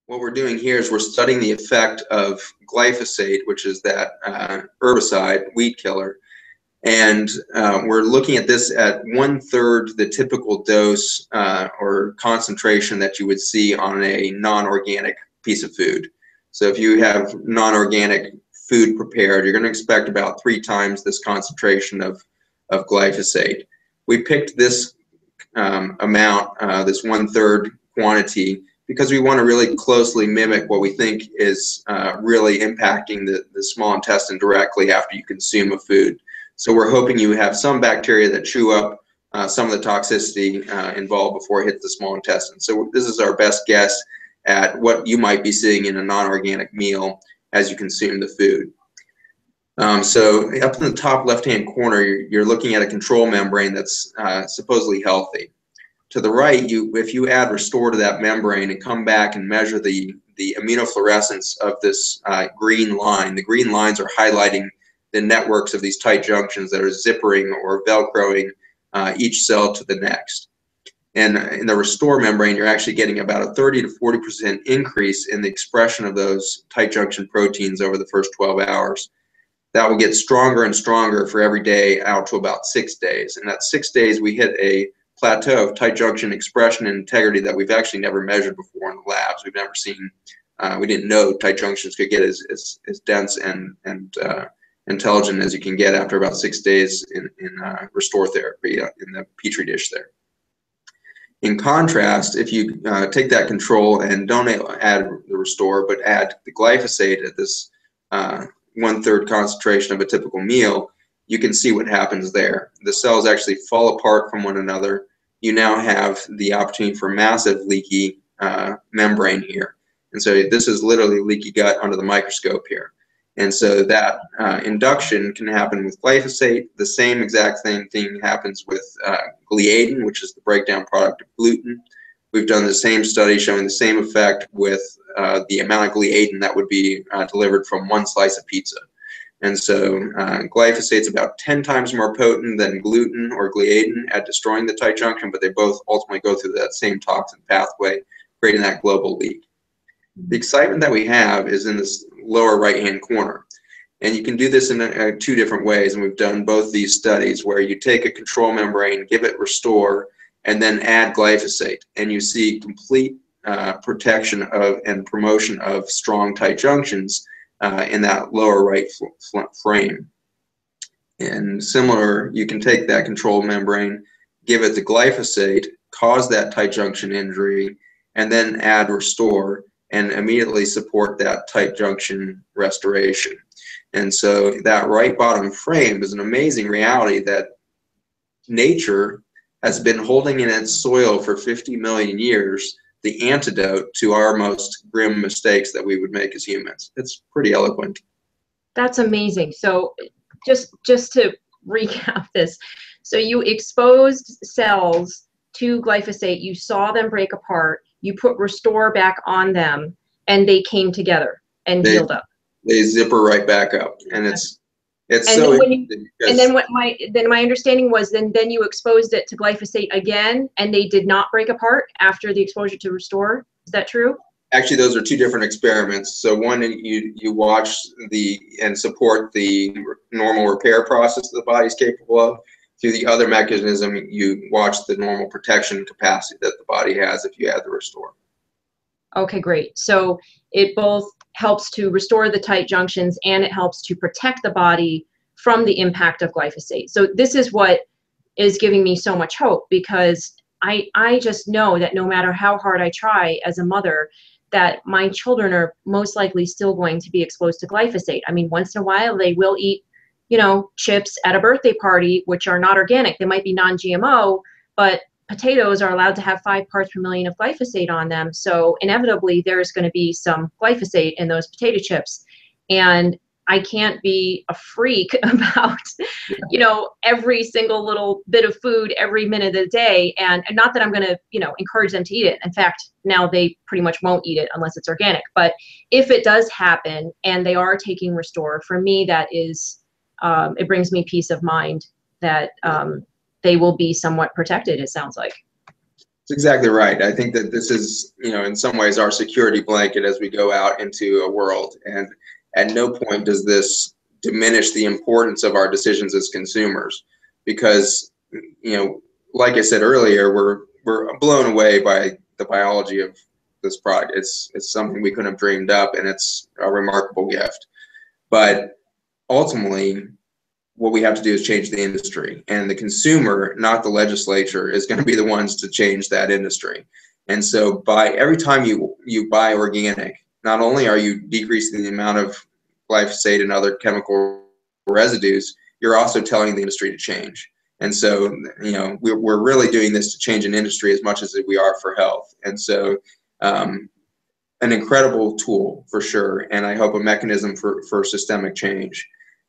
What we're doing here is we're studying the effect of glyphosate, which is that herbicide, weed killer, and we're looking at this at 1/3 the typical dose or concentration that you would see on a non-organic piece of food. So if you have non-organic food prepared, you're going to expect about 3 times this concentration of glyphosate. We picked this amount, this 1/3 quantity, because we want to really closely mimic what we think is really impacting the small intestine directly after you consume a food. So we're hoping you have some bacteria that chew up some of the toxicity involved before it hits the small intestine. So this is our best guess at what you might be seeing in a non-organic meal as you consume the food. So up in the top left-hand corner, you're looking at a control membrane that's supposedly healthy. To the right, if you add Restore to that membrane and come back and measure the immunofluorescence of this green line, the green lines are highlighting the networks of these tight junctions that are zippering or velcroing each cell to the next. And in the Restore membrane, you're actually getting about a 30 to 40% increase in the expression of those tight junction proteins over the first 12 hours. That will get stronger and stronger for every day out to about 6 days. And at 6 days, we hit a plateau of tight junction expression and integrity that we've actually never measured before in the labs. We've never seen, we didn't know tight junctions could get as dense and intelligent as you can get after about 6 days in Restore therapy in the Petri dish there. In contrast, if you take that control and don't add the Restore, but add the glyphosate at this 1/3 concentration of a typical meal, you can see what happens there. The cells actually fall apart from one another. You now have the opportunity for massive leaky membrane here. And so this is literally leaky gut under the microscope here. And so that induction can happen with glyphosate. The same exact thing happens with gliadin, which is the breakdown product of gluten. We've done the same study showing the same effect with the amount of gliadin that would be delivered from 1 slice of pizza. And so glyphosate's about 10 times more potent than gluten or gliadin at destroying the tight junction, but they both ultimately go through that same toxin pathway, creating that global leak. The excitement that we have is in this lower right-hand corner. And you can do this in 2 different ways, and we've done both these studies where you take a control membrane, give it Restore, and then add glyphosate, and you see complete protection of and promotion of strong tight junctions in that lower right frame. And similar, you can take that control membrane, give it the glyphosate, cause that tight junction injury, and then add Restore, and immediately support that tight junction restoration. And so that right bottom frame is an amazing reality that nature has been holding in its soil for 50 million years, the antidote to our most grim mistakes that we would make as humans. It's pretty eloquent. That's amazing. So just to recap this, so you exposed cells to glyphosate, you saw them break apart, you put Restore back on them, and they came together and healed up. They zipper right back up, and it's and so interesting. And then my understanding was then you exposed it to glyphosate again, and they did not break apart after the exposure to Restore. Is that true? Actually, those are 2 different experiments. So one, you watch and support the normal repair process that the body is capable of. Through the other mechanism, you watch the normal protection capacity that the body has if you add the Restore. Okay, great. So it both helps to restore the tight junctions and it helps to protect the body from the impact of glyphosate. So this is what is giving me so much hope, because I just know that no matter how hard I try as a mother, that my children are most likely still going to be exposed to glyphosate. I mean, once in a while they will eat, you know, chips at a birthday party, which are not organic. They might be non-GMO, but potatoes are allowed to have 5 parts per million of glyphosate on them. So inevitably there's going to be some glyphosate in those potato chips. And I can't be a freak about, you know, every single little bit of food every minute of the day. And not that I'm going to, you know, encourage them to eat it. In fact, now they pretty much won't eat it unless it's organic. But if it does happen and they are taking Restore, for me, that is, it brings me peace of mind that they will be somewhat protected, it sounds like. That's exactly right. I think that this is, in some ways our security blanket as we go out into a world. And at no point does this diminish the importance of our decisions as consumers, because, like I said earlier, we're blown away by the biology of this product. It's something we couldn't have dreamed up, and it's a remarkable gift. But ultimately, what we have to do is change the industry, and the consumer, not the legislature, is going to be the ones to change that industry. And so by every time you buy organic, not only are you decreasing the amount of glyphosate and other chemical residues, you're also telling the industry to change. And so, we're really doing this to change an industry as much as we are for health. And so, an incredible tool for sure, and I hope a mechanism for systemic change.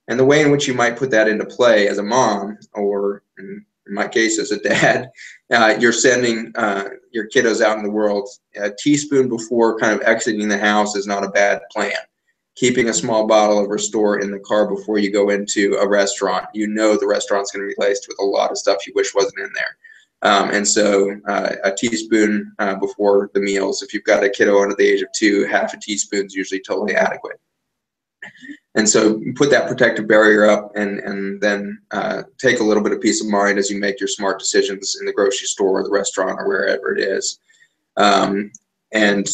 And the way in which you might put that into play as a mom, or in my case as a dad, you're sending your kiddos out in the world. A teaspoon before kind of exiting the house is not a bad plan. Keeping a small bottle of Restore in the car before you go into a restaurant. The restaurant's going to be laced with a lot of stuff you wish wasn't in there. And so a teaspoon before the meals. If you've got a kiddo under the age of 2, half a teaspoon is usually totally adequate. And so you put that protective barrier up, and then take a little bit of peace of mind as you make your smart decisions in the grocery store or the restaurant or wherever it is. And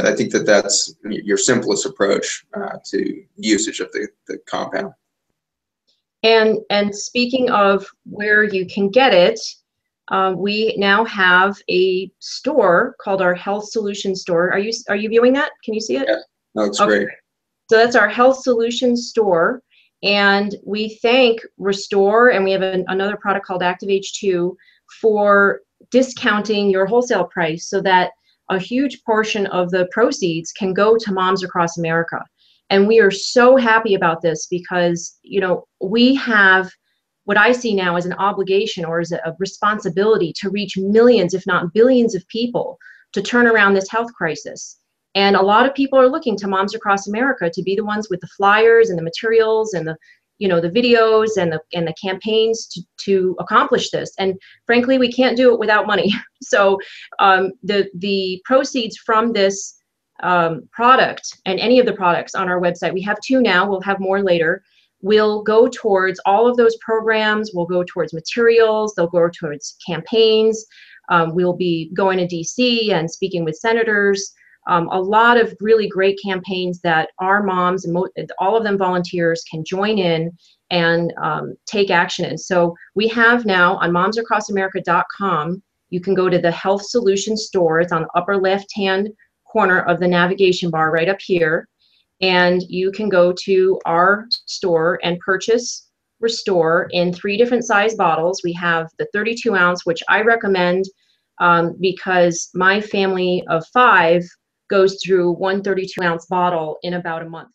I think that's your simplest approach to usage of the compound. And speaking of where you can get it, we now have a store called our Health Solutions Store. Are you viewing that? Can you see it? Yeah, that looks great. So that's our Health Solutions Store, and we thank Restore, and we have another product called Active H2 for discounting your wholesale price, so that a huge portion of the proceeds can go to moms across America. And we are so happy about this because, we have what I see now as an obligation, or as a responsibility, to reach millions, if not billions of people to turn around this health crisis. And a lot of people are looking to moms across America to be the ones with the flyers and the materials and the videos and the campaigns to accomplish this. And frankly, we can't do it without money. So the proceeds from this product, and any of the products on our website, we have 2 now, we'll have more later, will go towards all of those programs, will go towards materials, they'll go towards campaigns. We'll be going to DC and speaking with senators. A lot of really great campaigns that our moms, and all of them volunteers, can join in and take action in. So we have now on momsacrossamerica.com, you can go to the Health Solutions Store. It's on the upper left-hand corner of the navigation bar right up here. And you can go to our store and purchase Restore in 3 different size bottles. We have the 32 ounce, which I recommend because my family of 5 goes through one 32 ounce bottle in about a month.